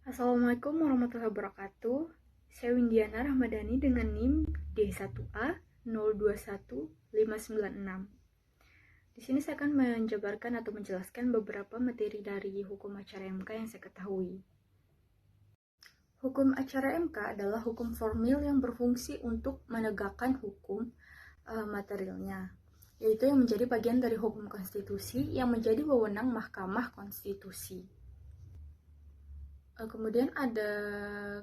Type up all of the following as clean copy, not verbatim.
Assalamualaikum warahmatullahi wabarakatuh. Saya Windiana Rahmadani dengan NIM D1A 021596. Di sini saya akan menjabarkan atau menjelaskan beberapa materi dari hukum acara MK yang saya ketahui. Hukum acara MK adalah hukum formil yang berfungsi untuk menegakkan hukum materialnya, yaitu yang menjadi bagian dari hukum konstitusi yang menjadi wewenang Mahkamah Konstitusi. Kemudian ada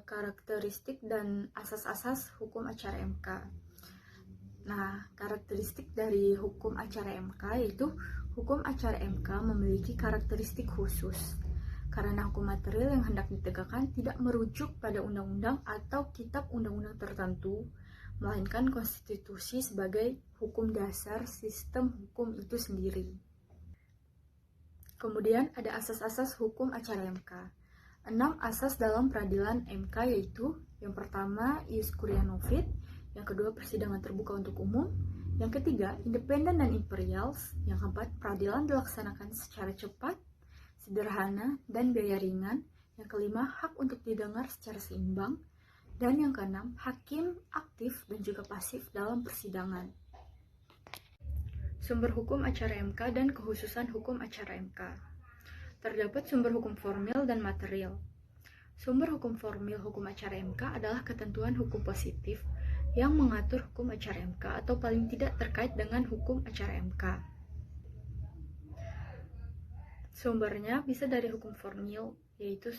karakteristik dan asas-asas hukum acara MK. Nah, karakteristik dari hukum acara MK yaitu hukum acara MK memiliki karakteristik khusus karena hukum material yang hendak ditegakkan tidak merujuk pada undang-undang atau kitab undang-undang tertentu, melainkan konstitusi sebagai hukum dasar sistem hukum itu sendiri. Kemudian ada asas-asas hukum acara MK. 6 asas dalam peradilan MK yaitu yang pertama ius curia novit, yang kedua persidangan terbuka untuk umum, yang ketiga independen dan imperial, yang keempat peradilan dilaksanakan secara cepat, sederhana, dan biaya ringan, yang kelima hak untuk didengar secara seimbang, dan yang keenam hakim aktif dan juga pasif dalam persidangan. Sumber hukum acara MK dan kekhususan hukum acara MK. Terdapat sumber hukum formil dan material. Sumber hukum formil hukum acara MK adalah ketentuan hukum positif yang mengatur hukum acara MK atau paling tidak terkait dengan hukum acara MK. Sumbernya bisa dari hukum formil, yaitu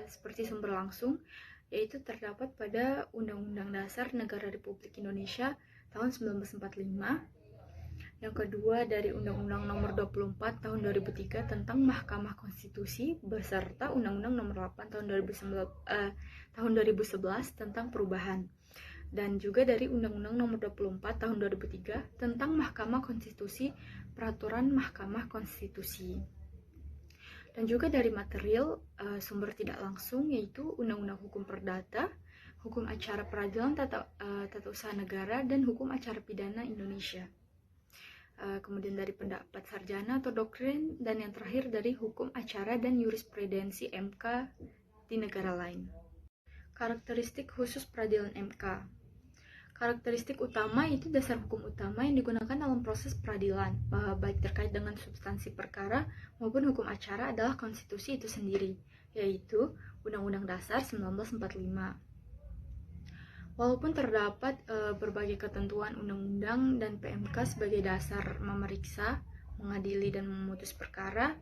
seperti sumber langsung, yaitu terdapat pada Undang-Undang Dasar Negara Republik Indonesia tahun 1945. Yang kedua dari Undang-Undang Nomor 24 Tahun 2003 tentang Mahkamah Konstitusi beserta Undang-Undang Nomor 8 Tahun 2011 tentang perubahan, dan juga dari Undang-Undang Nomor 24 Tahun 2003 tentang Mahkamah Konstitusi, Peraturan Mahkamah Konstitusi. Dan juga dari material sumber tidak langsung yaitu Undang-Undang Hukum Perdata, Hukum Acara Peradilan Tata Usaha Negara, dan Hukum Acara Pidana Indonesia. Kemudian dari pendapat sarjana atau doktrin, dan yang terakhir dari hukum acara dan jurisprudensi MK di negara lain. Karakteristik khusus peradilan MK. Karakteristik utama itu dasar hukum utama yang digunakan dalam proses peradilan, baik terkait dengan substansi perkara maupun hukum acara adalah konstitusi itu sendiri, yaitu Undang-Undang Dasar 1945. Walaupun terdapat berbagai ketentuan undang-undang dan PMK sebagai dasar memeriksa, mengadili, dan memutus perkara,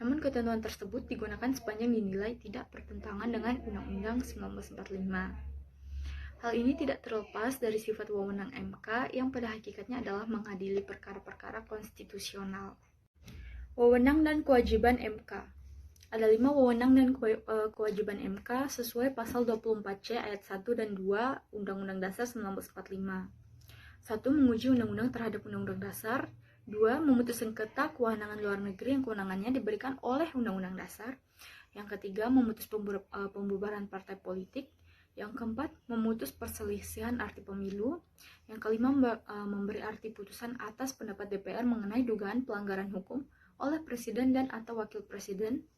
namun ketentuan tersebut digunakan sepanjang dinilai tidak bertentangan dengan Undang-Undang 1945. Hal ini tidak terlepas dari sifat wewenang MK yang pada hakikatnya adalah mengadili perkara-perkara konstitusional. Wewenang dan kewajiban MK. Ada 5 wewenang dan kewajiban MK sesuai pasal 24C ayat 1 dan 2 Undang-Undang Dasar 1945. 1. Menguji undang-undang terhadap Undang-Undang Dasar. 2. Memutus sengketa kewenangan luar negeri yang kewenangannya diberikan oleh Undang-Undang Dasar. Yang ketiga, memutus pembubaran partai politik. Yang keempat, memutus perselisihan arti pemilu. Yang kelima, memberi arti putusan atas pendapat DPR mengenai dugaan pelanggaran hukum oleh Presiden dan atau Wakil Presiden.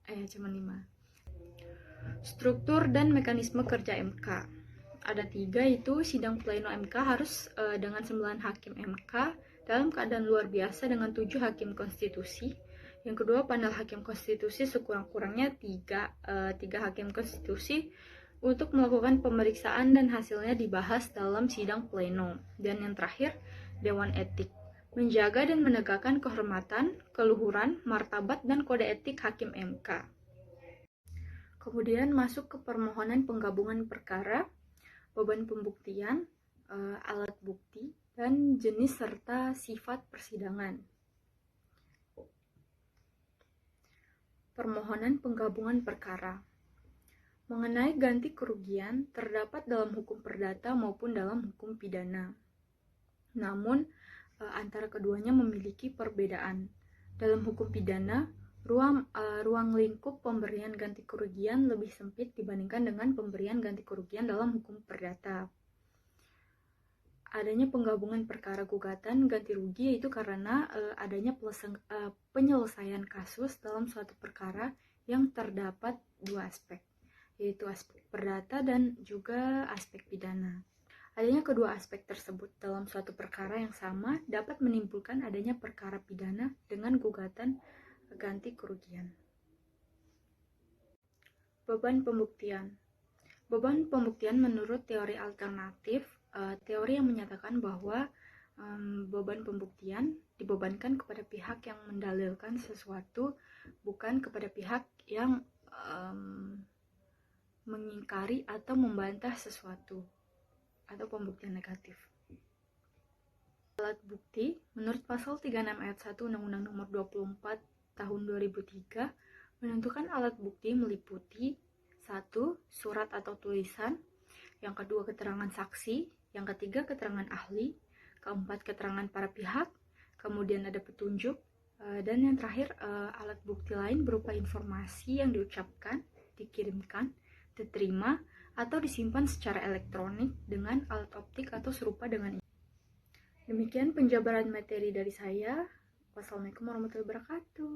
Cuma 5. Struktur dan mekanisme kerja MK. Ada 3, yaitu sidang pleno MK harus dengan 9 hakim MK dalam keadaan luar biasa dengan 7 hakim konstitusi. Yang kedua, panel hakim konstitusi sekurang-kurangnya 3 hakim konstitusi untuk melakukan pemeriksaan dan hasilnya dibahas dalam sidang pleno. Dan yang terakhir, Dewan Etik, menjaga dan menegakkan kehormatan, keluhuran, martabat, dan kode etik hakim MK. Kemudian masuk ke permohonan penggabungan perkara, beban pembuktian, alat bukti, dan jenis serta sifat persidangan. Permohonan penggabungan perkara. Mengenai ganti kerugian terdapat dalam hukum perdata maupun dalam hukum pidana. Namun antara keduanya memiliki perbedaan. Dalam hukum pidana, ruang lingkup pemberian ganti kerugian lebih sempit dibandingkan dengan pemberian ganti kerugian dalam hukum perdata. Adanya penggabungan perkara gugatan ganti rugi yaitu karena adanya penyelesaian kasus dalam suatu perkara yang terdapat dua aspek, yaitu aspek perdata dan juga aspek pidana. Adanya kedua aspek tersebut dalam suatu perkara yang sama dapat menimbulkan adanya perkara pidana dengan gugatan ganti kerugian. Beban pembuktian. Beban pembuktian menurut teori alternatif, teori yang menyatakan bahwa beban pembuktian dibebankan kepada pihak yang mendalilkan sesuatu, bukan kepada pihak yang mengingkari atau membantah sesuatu atau pembuktian negatif. Alat bukti menurut pasal 36 ayat 1 Undang-Undang Nomor 24 Tahun 2003 menentukan alat bukti meliputi 1. Surat atau tulisan, yang kedua keterangan saksi, yang ketiga keterangan ahli, keempat keterangan para pihak, kemudian ada petunjuk, dan yang terakhir alat bukti lain berupa informasi yang diucapkan, dikirimkan, diterima, atau disimpan secara elektronik dengan alat optik atau serupa dengan ini. Demikian penjabaran materi dari saya. Wassalamualaikum warahmatullahi wabarakatuh.